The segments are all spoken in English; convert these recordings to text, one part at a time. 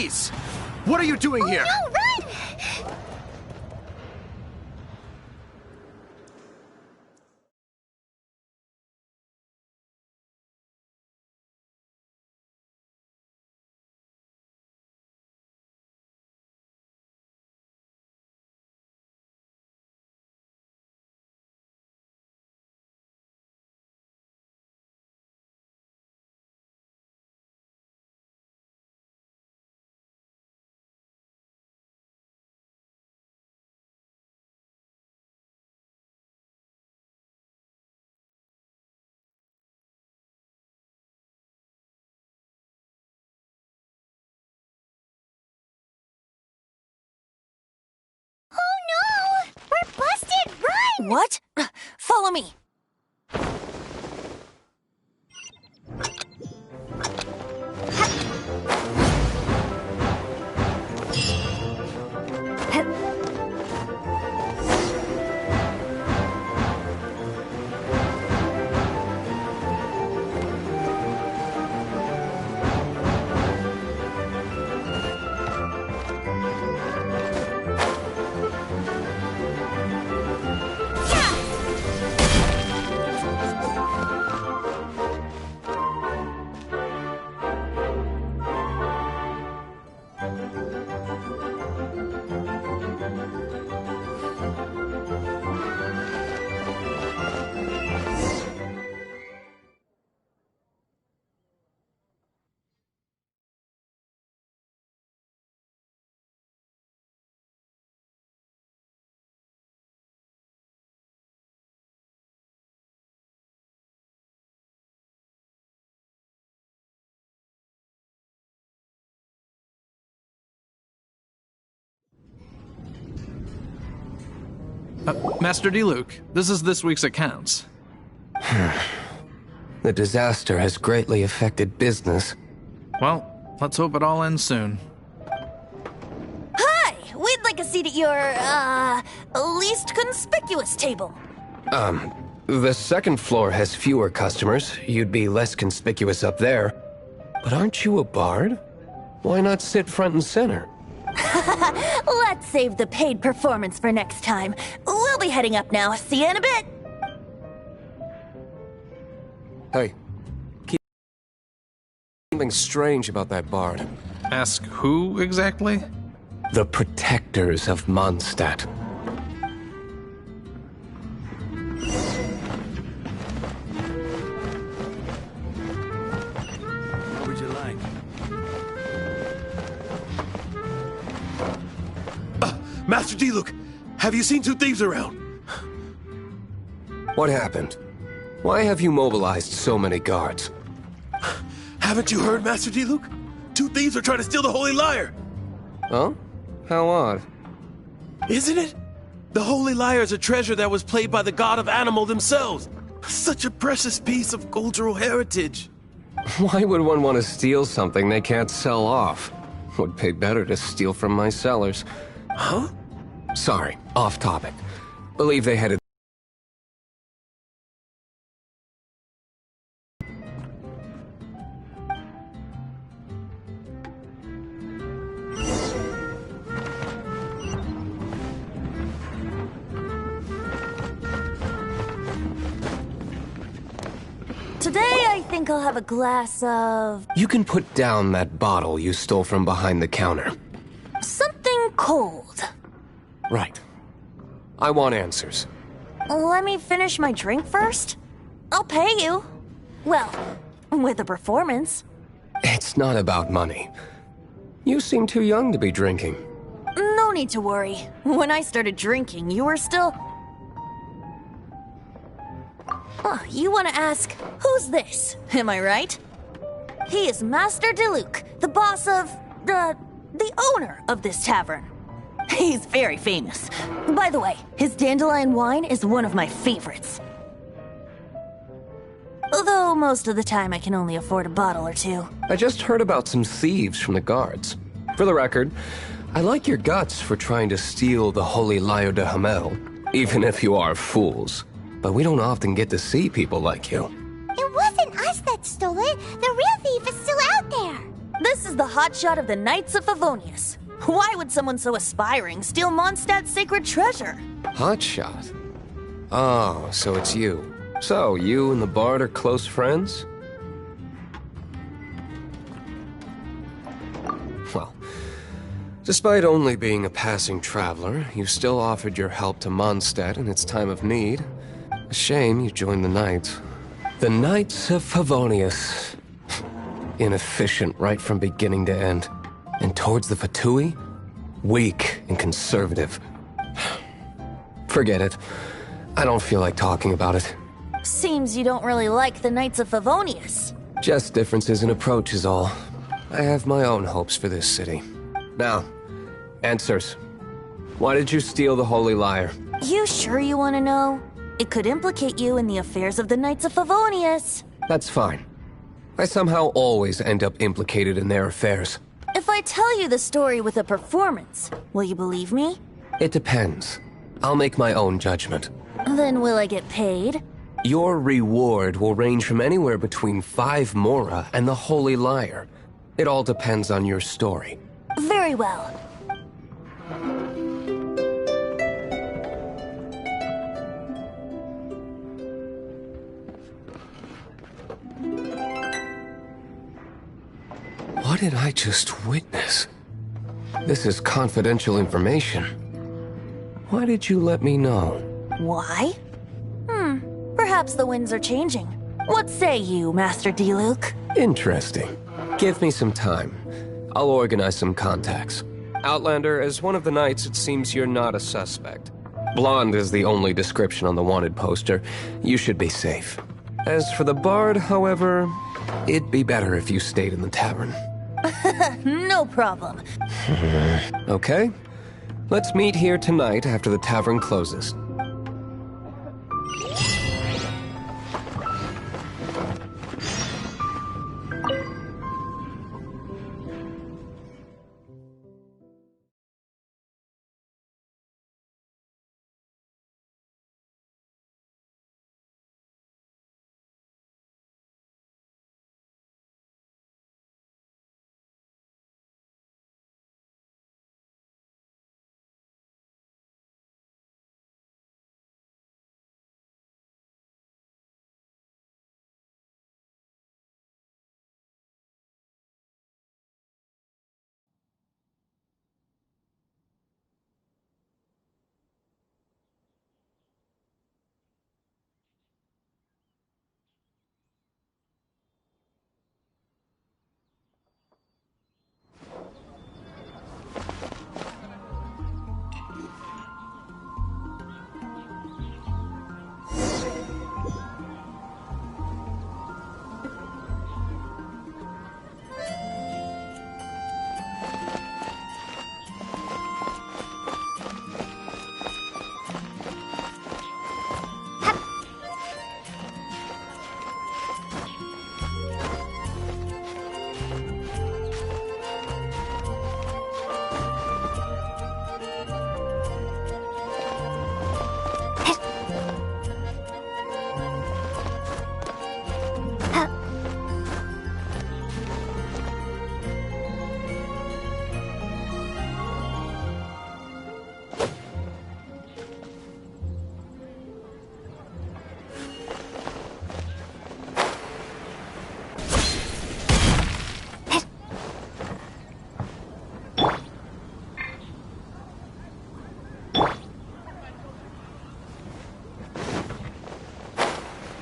Please! What are you doing here? No, run! We're busted! Run! What? Follow me. Master D-Luke, this is this week's accounts. The disaster has greatly affected business. Well, let's hope it all ends soon. Hi! We'd like a seat at your, least conspicuous table. The second floor has fewer customers. You'd be less conspicuous up there. But aren't you a bard? Why not sit front and center? Let's save the paid performance for next time. We'll be heading up now. See you in a bit. Hey, keep something strange about that bard. Ask who exactly? The protectors of Mondstadt. What would you like? Master D-Luke, have you seen two thieves around? What happened? Why have you mobilized so many guards? Haven't you heard, Master D-Luke? Two thieves are trying to steal the Holy Lyre! Huh? How odd. Isn't it? The Holy Lyre is a treasure that was played by the god of animal themselves. Such a precious piece of cultural heritage. Why would one want to steal something they can't sell off? Would pay better to steal from my sellers. Huh? Sorry, off topic. Believe they headed... Today, I think I'll have a glass of... You can put down that bottle you stole from behind the counter. something cold. Right. I want answers. Let me finish my drink first. I'll pay you. Well, with a performance. It's not about money. You seem too young to be drinking. No need to worry. When I started drinking, you were still... Oh, you want to ask, who's this? Am I right? He is Master D-Luke, the boss of... the owner of this tavern. He's very famous. By the way, his dandelion wine is one of my favorites. Although most of the time I can only afford a bottle or two. I just heard about some thieves from the guards. For the record, I like your guts for trying to steal the Holy Lyre de Hamel, even if you are fools. But we don't often get to see people like you. It wasn't us that stole it. The real thief is still out there. This is the hotshot of the Knights of Favonius. Why would someone so aspiring steal Mondstadt's sacred treasure? Hotshot? Oh, so it's you. So, you and the Bard are close friends? Well, despite only being a passing traveler, you still offered your help to Mondstadt in its time of need. A shame you joined the Knights. The Knights of Favonius. Inefficient right from beginning to end. And towards the Fatui? Weak and conservative. Forget it. I don't feel like talking about it. Seems you don't really like the Knights of Favonius. Just differences in approach is all. I have my own hopes for this city. Now, answers. Why did you steal the Holy Lyre? You sure you want to know? It could implicate you in the affairs of the Knights of Favonius. That's fine. I somehow always end up implicated in their affairs. If I tell you the story with a performance, will you believe me? It depends. I'll make my own judgment. Then will I get paid? Your reward will range from anywhere between 5 Mora and the Holy Lyre. It all depends on your story. Very well. What did I just witness? This is confidential information. Why did you let me know? Why? Perhaps the winds are changing. What say you, Master Diluc? Interesting. Give me some time. I'll organize some contacts. Outlander, as one of the Knights, it seems you're not a suspect. Blonde is the only description on the wanted poster. You should be safe. As for the Bard, however, it'd be better if you stayed in the tavern. No problem. Okay? Let's meet here tonight after the tavern closes.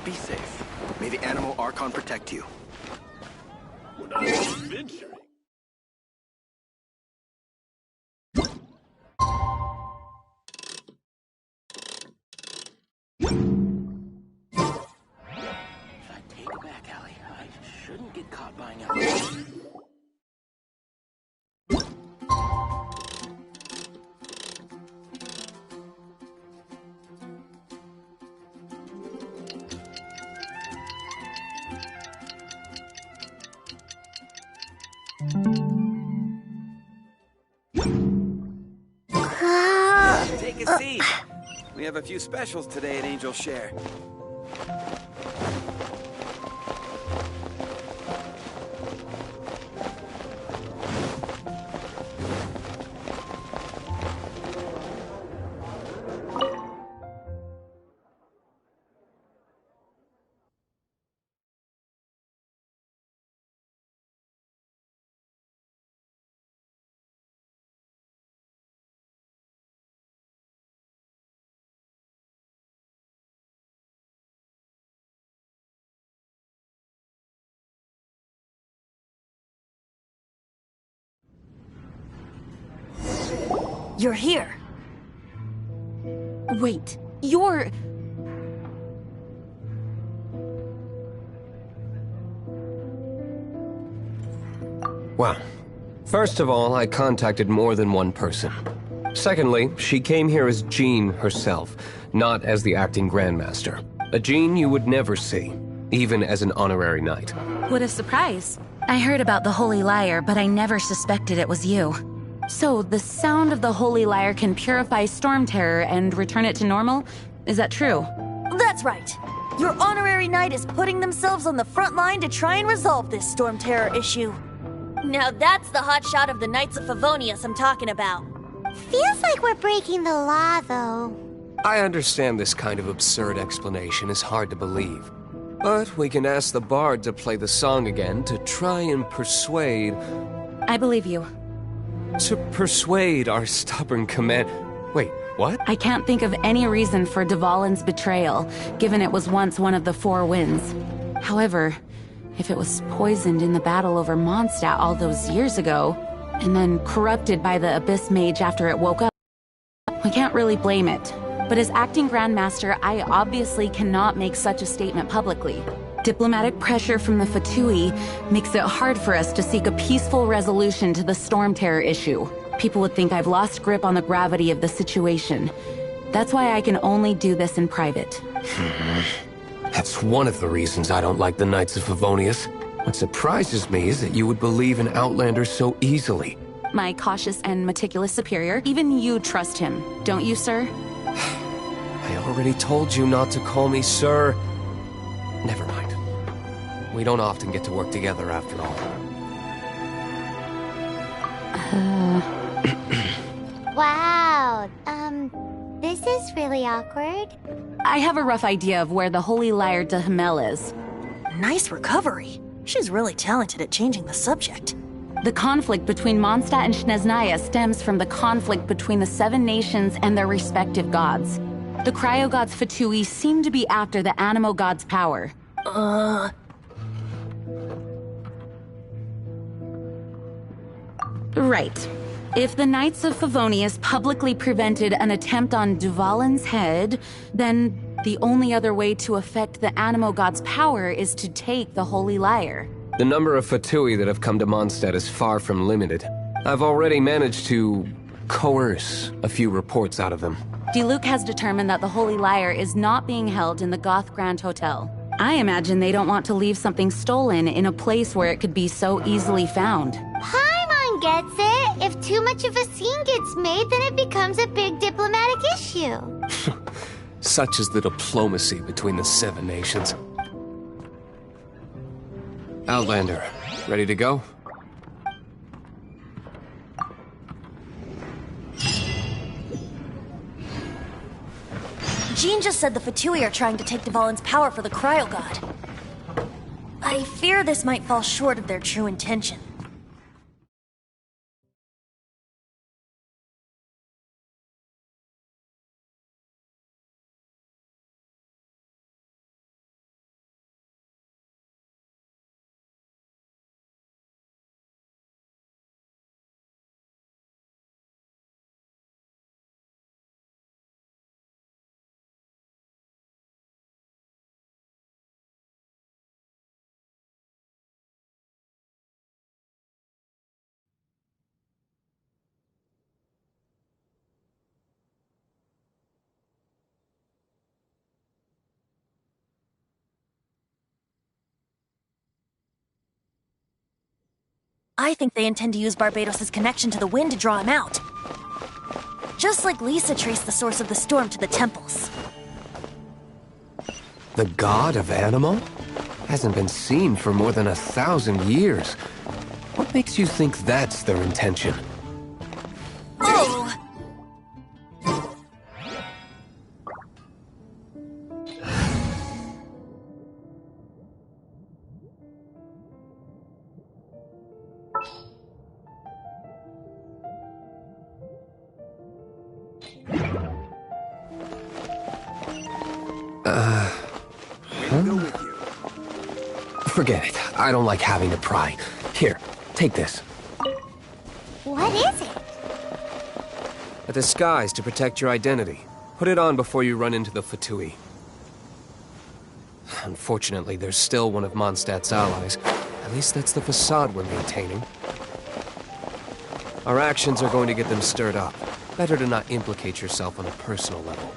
Be safe. May the animal Archon protect you. When I was adventuring. I take it back, Allie. I shouldn't get caught buying alcohol. Take a seat. We have a few specials today at Angel Share. You're here. Wait, you're... Well, first of all, I contacted more than one person. Secondly, she came here as Jean herself, not as the acting Grandmaster. A Jean you would never see, even as an honorary knight. What a surprise. I heard about the Holy Lyre, but I never suspected it was you. So, the sound of the Holy Lyre can purify Storm Terror and return it to normal? Is that true? That's right. Your honorary knight is putting themselves on the front line to try and resolve this Storm Terror issue. Now that's the hotshot of the Knights of Favonius I'm talking about. Feels like we're breaking the law, though. I understand this kind of absurd explanation is hard to believe. But we can ask the bard to play the song again to try and persuade... I believe you. To persuade our stubborn command... Wait, what? I can't think of any reason for Dvalin's betrayal, given it was once one of the Four Winds. However, if it was poisoned in the battle over Mondstadt all those years ago, and then corrupted by the Abyss Mage after it woke up, I can't really blame it. But as acting Grandmaster, I obviously cannot make such a statement publicly. Diplomatic pressure from the Fatui makes it hard for us to seek a peaceful resolution to the Storm Terror issue. People would think I've lost grip on the gravity of the situation. That's why I can only do this in private. That's one of the reasons I don't like the Knights of Favonius. What surprises me is that you would believe in Outlander so easily. My cautious and meticulous superior, even you trust him, don't you, sir? I already told you not to call me sir. Never mind. We don't often get to work together after all. Wow, this is really awkward. I have a rough idea of where the Holy Lyre de Hamel is. Nice recovery. She's really talented at changing the subject. The conflict between Mondstadt and Snezhnaya stems from the conflict between the Seven Nations and their respective gods. The cryo-gods Fatui seem to be after the Animo god's power. Right. If the Knights of Favonius publicly prevented an attempt on Dvalin's head, then the only other way to affect the Animo god's power is to take the Holy Lyre. The number of Fatui that have come to Mondstadt is far from limited. I've already managed to coerce a few reports out of them. Diluc has determined that the Holy Lyre is not being held in the Goth Grand Hotel. I imagine they don't want to leave something stolen in a place where it could be so easily found. Paimon gets it. If too much of a scene gets made, then it becomes a big diplomatic issue. Such is the diplomacy between the Seven Nations. Outlander, ready to go? Jean just said the Fatui are trying to take Dvalin's power for the Cryo God. I fear this might fall short of their true intention. I think they intend to use Barbados' connection to the wind to draw him out. Just like Lisa traced the source of the storm to the temples. The god of Animo? Hasn't been seen for more than 1,000 years. What makes you think that's their intention? Oh! Go with you. Forget it. I don't like having to pry. Here, take this. What is it? A disguise to protect your identity. Put it on before you run into the Fatui. Unfortunately, there's still one of Mondstadt's allies. At least that's the facade we're maintaining. Our actions are going to get them stirred up. Better to not implicate yourself on a personal level.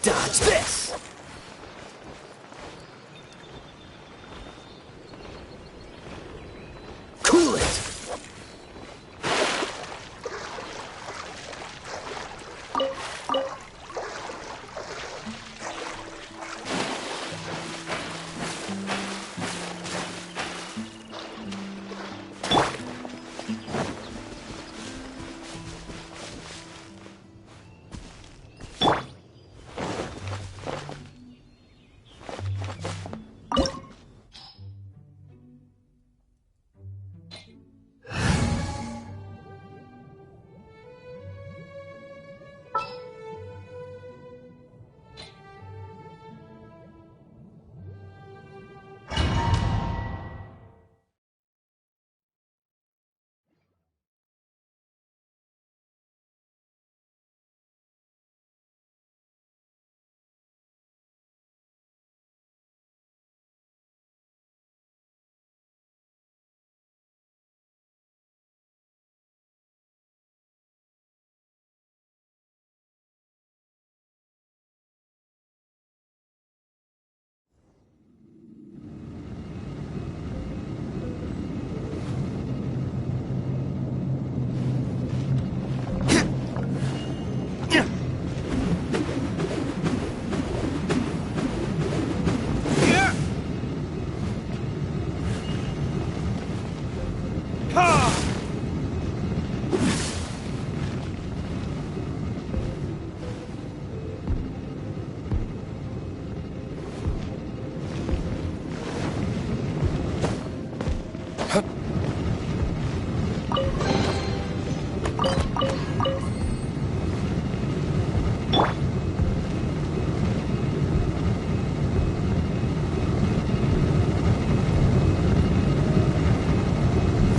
Dodge this! Cool it!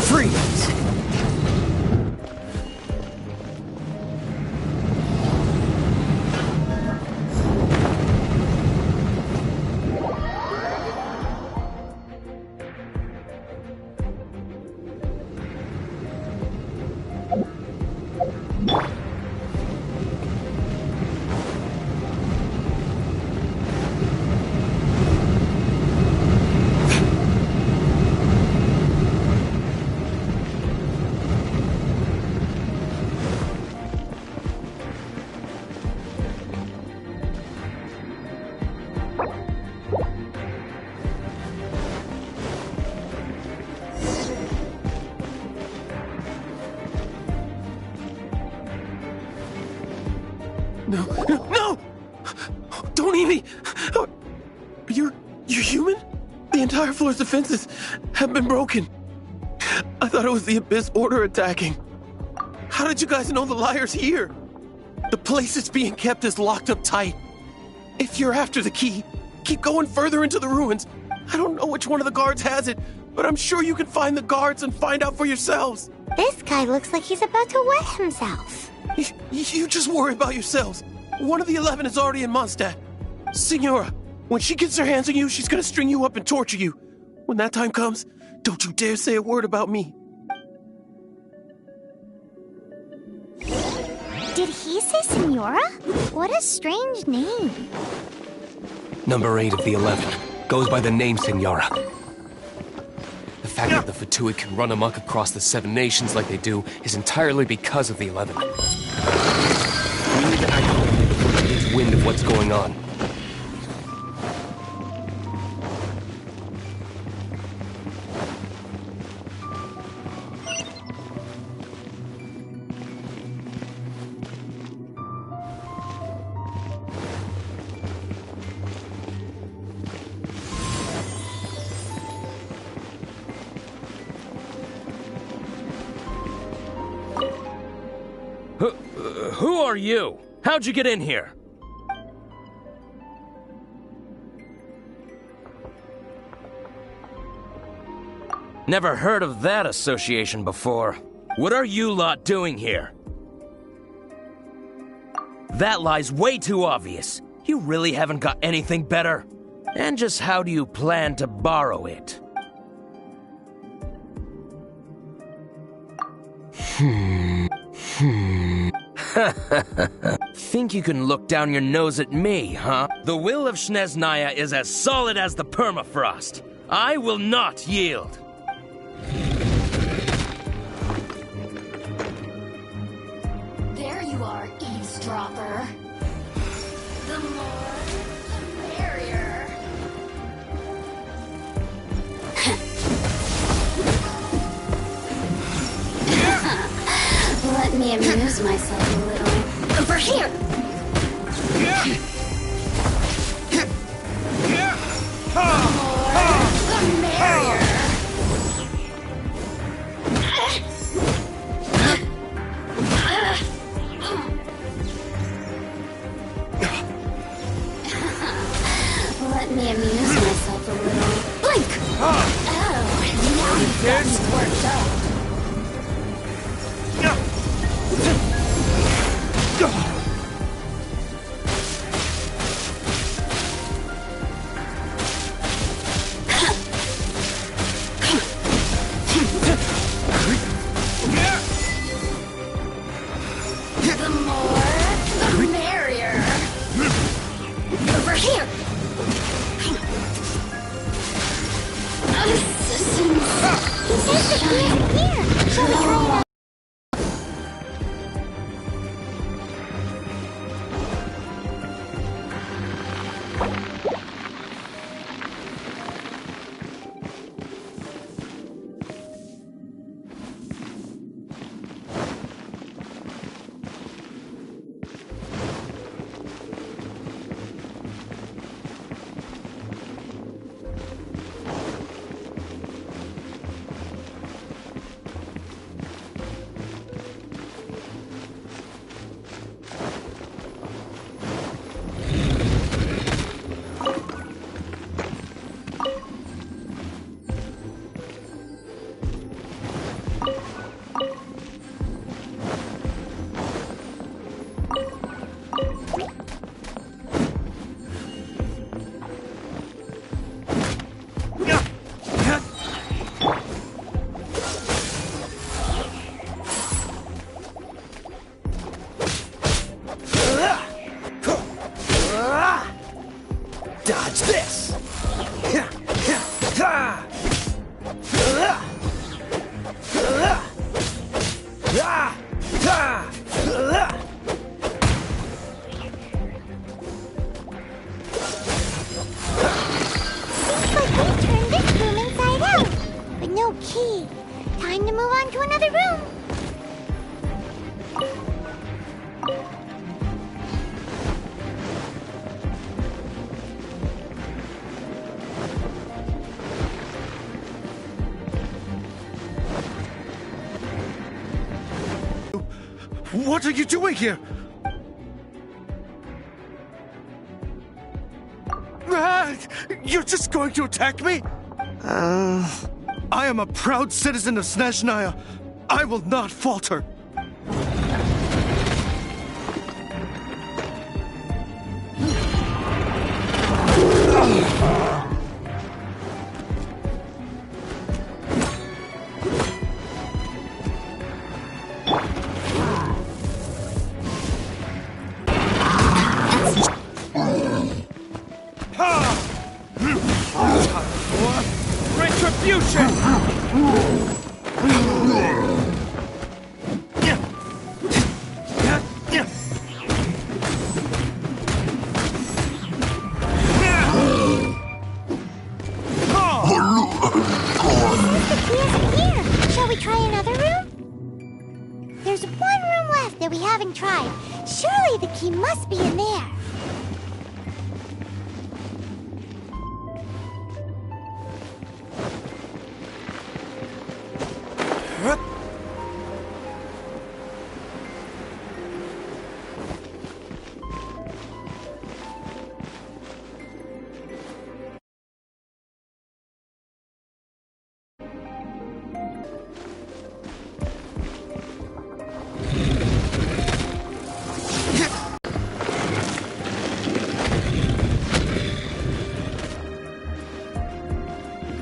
Freeze! No, no, no! Don't eat me! You're human? The entire floor's defenses have been broken. I thought it was the Abyss Order attacking. How did you guys know the liar's here? The place it's being kept is locked up tight. If you're after the key, keep going further into the ruins. I don't know which one of the guards has it, but I'm sure you can find the guards and find out for yourselves. This guy looks like he's about to wet himself. You just worry about yourselves. One of the 11 is already in Mondstadt. Signora, when she gets her hands on you, she's gonna string you up and torture you. When that time comes, don't you dare say a word about me. Did he say Senora? What a strange name. Number 8 of the 11 goes by the name Signora. The fact that the Fatuid can run amok across the 7 nations like they do is entirely because of the 11. We need to act quickly before he gets wind of what's going on. Who are you? How'd you get in here? Never heard of that association before. What are you lot doing here? That lie's way too obvious. You really haven't got anything better? And just how do you plan to borrow it? Think you can look down your nose at me, huh? The will of Snezhnaya is as solid as the permafrost. I will not yield. There you are, eavesdropper. The more, the merrier. Let me amuse myself a little. Over here! The more, the merrier. Let me amuse myself a little. Blink! Oh, now you've got me worked up. What are you doing here? You're just going to attack me? I am a proud citizen of Snezhnaya. I will not falter. Retribution! Shall we try another room? There's one room left that we haven't tried. Surely the key must be in there. Huh?